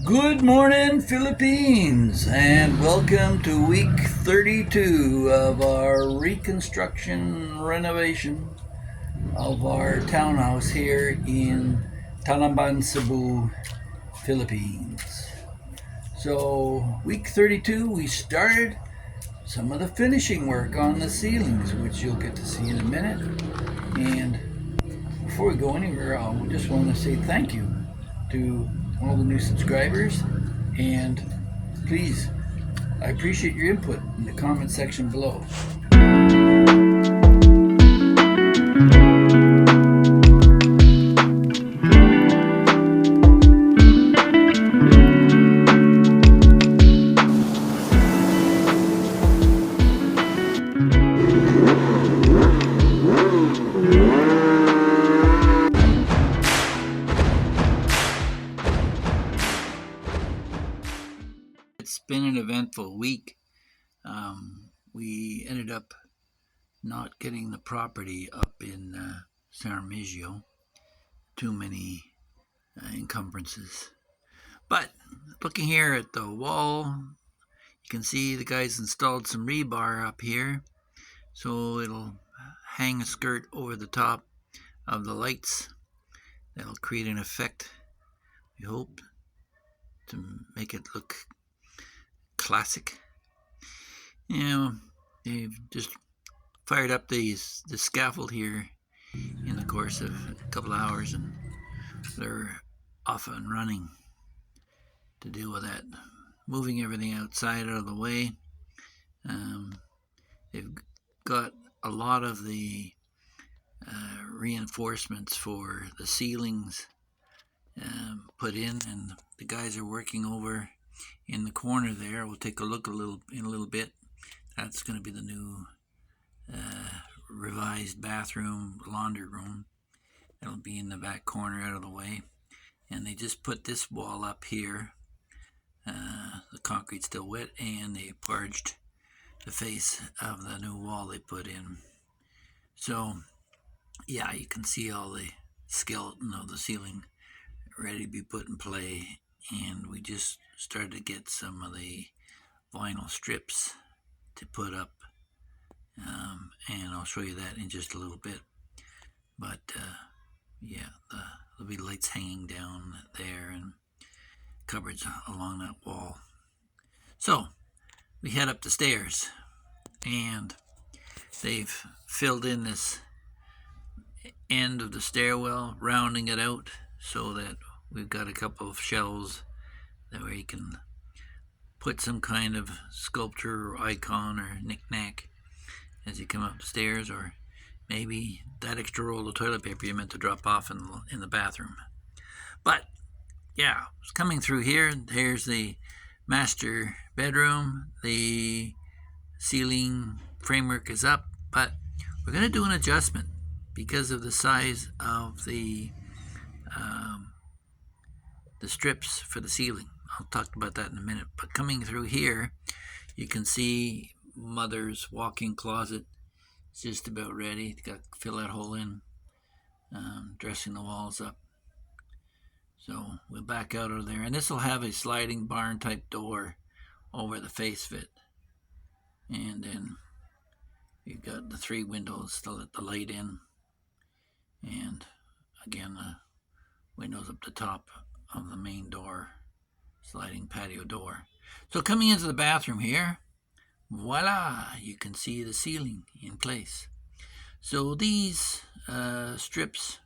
Good morning, Philippines, and welcome to week 32 of our reconstruction renovation of our townhouse here in Talamban, Cebu, Philippines. So, week 32, we started some of the finishing work on the ceilings, which you'll get to see in a minute. And before we go anywhere, I just want to say thank you to all the new subscribers, and please, I appreciate your input in the comment section below. It's been an eventful week. We ended up not getting the property up in San Remigio. Too many encumbrances. But looking here at the wall, you can see the guys installed some rebar up here, so it'll hang a skirt over the top of the lights. That'll create an effect, we hope, to make it look classic. They've just fired up the scaffold here in the course of a couple of hours, and they're off and running to deal with that. Moving everything outside out of the way. They've got a lot of the reinforcements for the ceilings put in, and the guys are working over in the corner there. We'll take a look in a little bit. That's going to be the new revised bathroom, laundry room. It'll be in the back corner out of the way. And they just put this wall up here. The concrete's still wet, and they parged the face of the new wall they put in. So, yeah, you can see all the skeleton of the ceiling ready to be put in play. And we just started to get some of the vinyl strips to put up. And I'll show you that in just a little bit. But yeah, there'll be lights hanging down there and cupboards along that wall. So we head up the stairs, and they've filled in this end of the stairwell, rounding it out so that we've got a couple of shelves that way you can put some kind of sculpture or icon or knick-knack as you come up the stairs, or maybe that extra roll of toilet paper you meant to drop off in the bathroom. But yeah, it's coming through here. Here's the master bedroom. The ceiling framework is up, but we're going to do an adjustment because of the size of the strips for the ceiling. I'll talk about that in a minute. But coming through here, you can see Mother's walk-in closet. It's just about ready. Got to fill that hole in, dressing the walls up. So we'll back out of there, and this will have a sliding barn type door over the face of it. And then you've got the 3 windows to let the light in, and again the windows up the top of the main door, sliding patio door. So coming into the bathroom here, voila, you can see the ceiling in place. So these strips,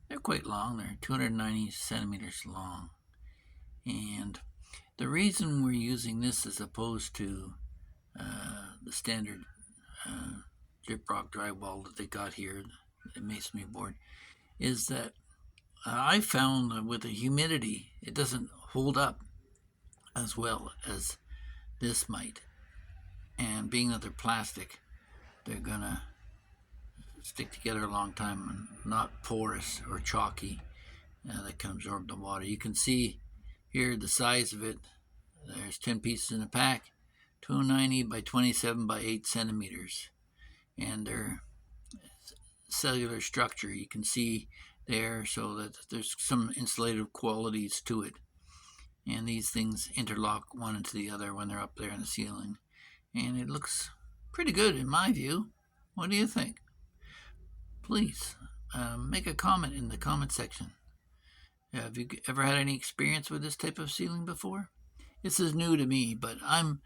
they're quite long. They're 290 centimeters long. And the reason we're using this as opposed to the standard gyprock drywall that they got here, the masonry board, is that I found that with the humidity, it doesn't hold up as well as this might. And being that they're plastic, they're gonna stick together a long time and not porous or chalky. That can absorb the water. You can see here the size of it. There's 10 pieces in a pack, 290 by 27 by 8 centimeters. And their cellular structure, you can see there, so that there's some insulative qualities to it. and these things interlock one into the other when they're up there in the ceiling, and it looks pretty good in my view. What do you think? Please make a comment in the comment section. Have you ever had any experience with this type of ceiling before? This is new to me, but I'm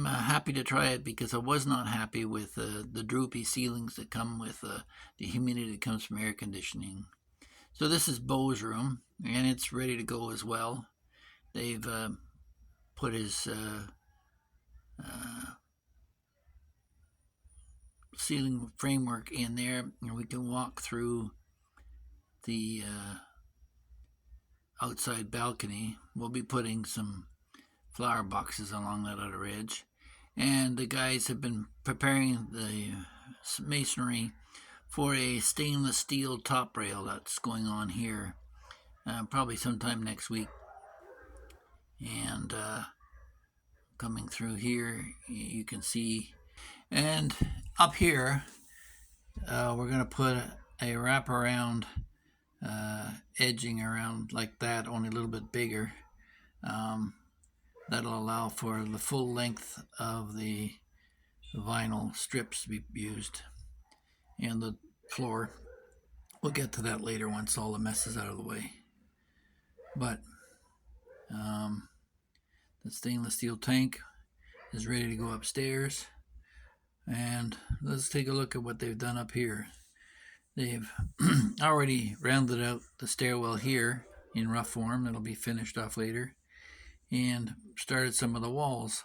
happy to try it because I was not happy with the droopy ceilings that come with the humidity that comes from air conditioning. So this is Beau's room, and it's ready to go as well. They've put his ceiling framework in there, and we can walk through the outside balcony. We'll be putting some flower boxes along that outer edge, and the guys have been preparing the masonry for a stainless steel top rail that's going on here probably sometime next week. And coming through here, you can see, and up here we're going to put a wraparound edging around like that, only a little bit bigger. That'll allow for the full length of the vinyl strips to be used, and the floor. We'll get to that later once all the mess is out of the way. But the stainless steel tank is ready to go upstairs, and let's take a look at what they've done up here. They've already rounded out the stairwell here in rough form. It'll be finished off later, and started some of the walls,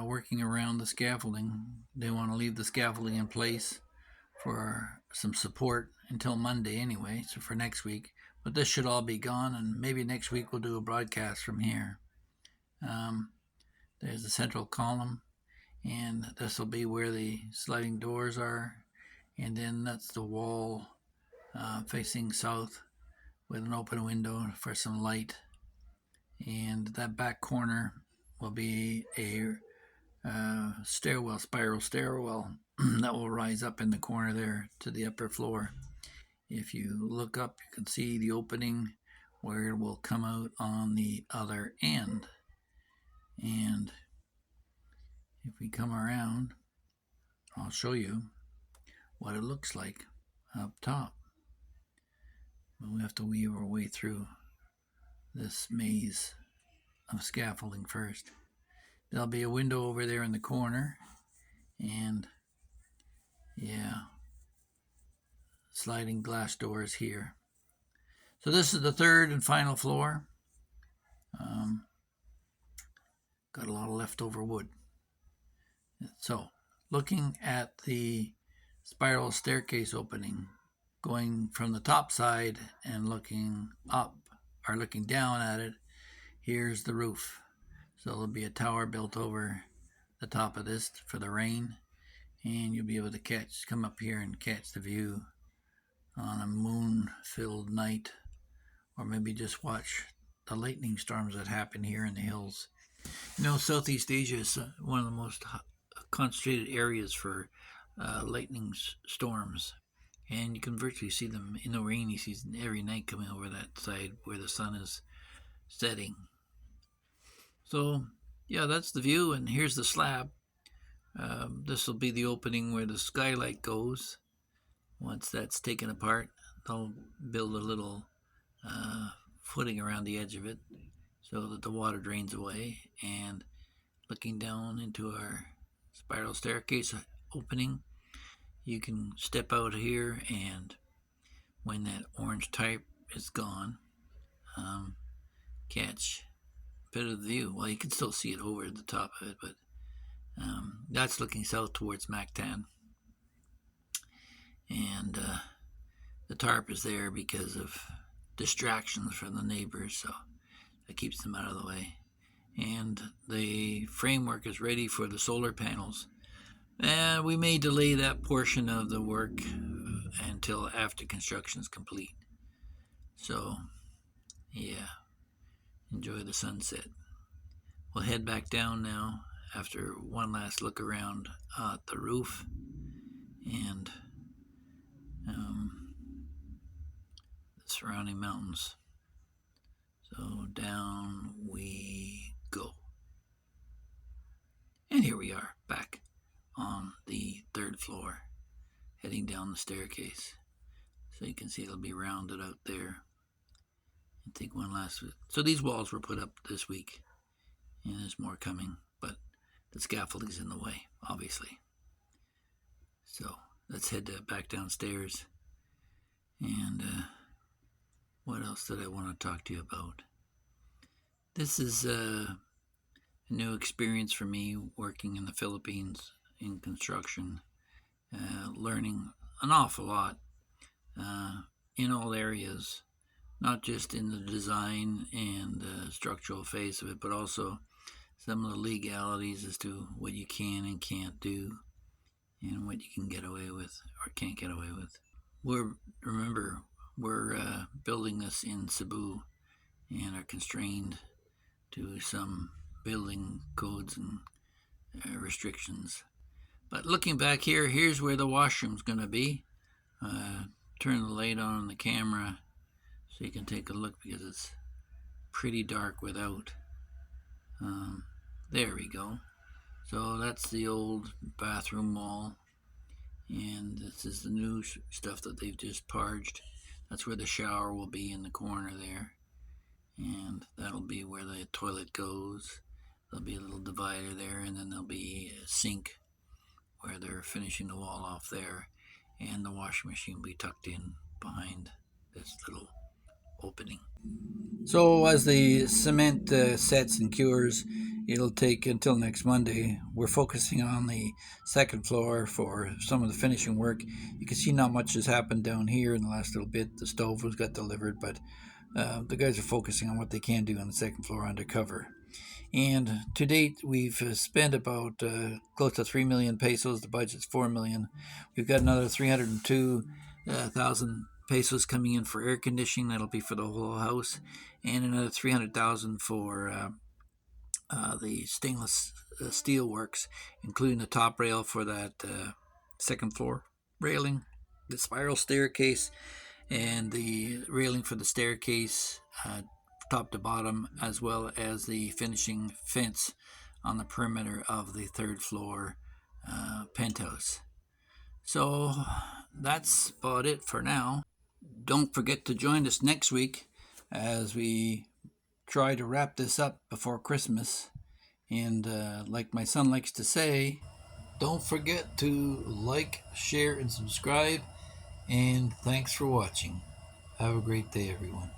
working around the scaffolding. They want to leave the scaffolding in place for some support until Monday anyway, so for next week. But this should all be gone, and maybe next week we'll do a broadcast from here. There's the central column, and this will be where the sliding doors are, and then that's the wall facing south with an open window for some light. And that back corner will be a stairwell, spiral stairwell that will rise up in the corner there to the upper floor. If you look up, you can see the opening where it will come out on the other end. And if we come around, I'll show you what it looks like up top. But we have to weave our way through this maze of scaffolding first. There'll be a window over there in the corner, and sliding glass doors here. So this is the third and final floor. Got a lot of leftover wood. So looking at the spiral staircase opening, going from the top side and looking up or looking down at it, here's the roof. So there'll be a tower built over the top of this for the rain, and you'll be able to come up here and catch the view on a moon-filled night, or maybe just watch the lightning storms that happen here in the hills. You know, Southeast Asia is one of the most concentrated areas for lightning storms, and you can virtually see them in the rainy season every night coming over that side where the sun is setting. So yeah, that's the view, and here's the slab. This will be the opening where the skylight goes. Once that's taken apart, they'll build a little footing around the edge of it so that the water drains away. And looking down into our spiral staircase opening, you can step out here, and when that orange type is gone, catch a bit of the view. Well, you can still see it over the top of it, but that's looking south towards Mactan. And the tarp is there because of distractions from the neighbors, so that keeps them out of the way. And the framework is ready for the solar panels. And we may delay that portion of the work until after construction is complete. So, yeah, enjoy the sunset. We'll head back down now after one last look around at the roof and the surrounding mountains. So down we go. And here we are, back on the 3rd floor, heading down the staircase. So you can see it'll be rounded out there. I think one last week. So these walls were put up this week, and there's more coming, but the scaffolding's in the way, obviously. So let's head back downstairs. And what else did I want to talk to you about? This is a new experience for me, working in the Philippines in construction, learning an awful lot in all areas, not just in the design and structural phase of it, but also some of the legalities as to what you can and can't do and what you can get away with or can't get away with. Remember, we're building this in Cebu and are constrained to some building codes and restrictions. But looking back here, here's where the washroom's going to be. Turn the light on the camera so you can take a look, because it's pretty dark without. There we go. So that's the old bathroom wall, and this is the new stuff that they've just parged. That's where the shower will be, in the corner there, and that'll be where the toilet goes. There'll be a little divider there, and then there'll be a sink where they're finishing the wall off there, and the washing machine will be tucked in behind this little opening. So as the cement sets and cures, it'll take until next Monday. We're focusing on the 2nd floor for some of the finishing work. You can see not much has happened down here in the last little bit. The stove was got delivered, but the guys are focusing on what they can do on the 2nd floor undercover. And to date, we've spent about close to 3 million pesos. The budget's 4 million. We've got another 302,000 pesos coming in for air conditioning. That'll be for the whole house, and another 300,000 for the stainless steel works, including the top rail for that 2nd floor railing, the spiral staircase, and the railing for the staircase top to bottom, as well as the finishing fence on the perimeter of the 3rd floor penthouse. So that's about it for now. Don't forget to join us next week as we try to wrap this up before Christmas. And like my son likes to say, don't forget to like, share, and subscribe. And thanks for watching. Have a great day, everyone.